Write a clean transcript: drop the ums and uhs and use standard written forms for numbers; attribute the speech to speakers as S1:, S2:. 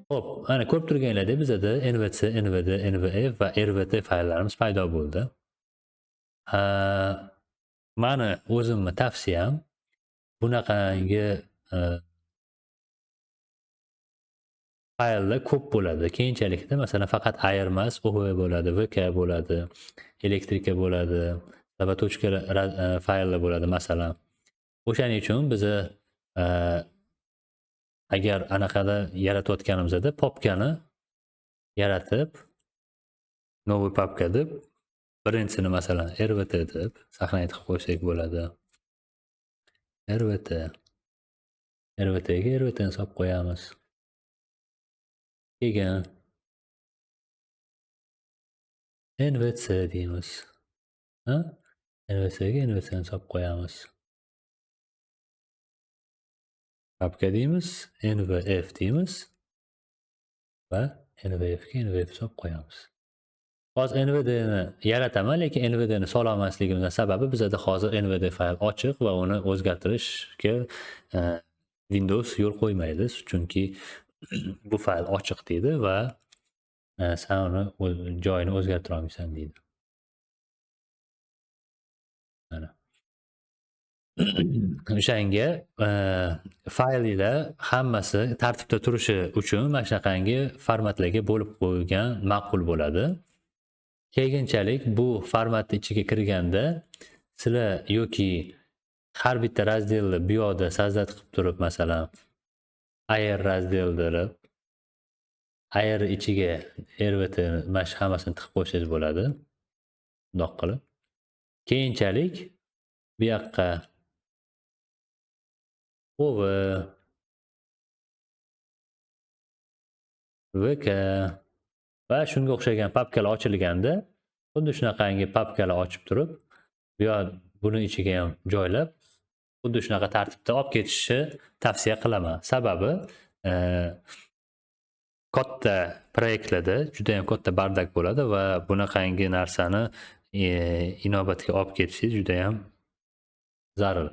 S1: Xo'p, ana ko'rib turganlaringdek bizada NVC, NVD, NVF va RVT fayllarimiz paydo bo'ldi. Mani o'zimni tavsiyam bunaqangi fayllar ko'p bo'ladi. Keyinchalikda masalan faqat AR emas, OV bo'ladi, VK bo'ladi, elektrika bo'ladi, sabatochka fayllar bo'ladi masalan. O'shaning uchun biza agar anaqada yaratayotganimizda papkani yaratib, новый papka deb birinchisini masalan RVT deb saqlanib qo'ysak bo'ladi. RVT ga RVT ni solib qo'yamiz. Keyin NVC deymiz. NVC ga NVC ni solib qo'yamiz. Papka deymiz, NVF deymiz va NVF ga NVF solib qo'yamiz. Hozir NVD ni yarataman, lekin NVD ni sololmasligimizning sababi bizada hozir NVD fayl ochiq va uni o'zgartirishga Windows yo'l qo'ymaydi, chunki bu fayl ochiq deydi va sen uni joyini o'zgartira olmaysan deydi. Mana. O'shanga fayllar hammasi tartibda turishi uchun mana shunaqangi formatlarga bo'lib qo'ygan ma'qul bo'ladi. Keyinchalik bu format ichiga kirganda sizlar yoki har bitta razdelni bu yoqda sozdat qilib turib masalan AR razdel deb AR ichiga RVT mana shu hammasini tiqib qo'ysangiz bo'ladi. Bundoq qilib. Keyinchalik bu yoqqa OV, VK va shunga o'xshagan papkalar ochilganda xuddi shunaqangi papkalar ochib turib, bu yoq buni ichiga ham joylab, xuddi shunaqa tartibda olib ketishni tavsiya qilaman. Sababi katta proyektlarda juda ham katta bardak bo'ladi va bunaqangi narsani inobatga olib ketishingiz juda ham zarur.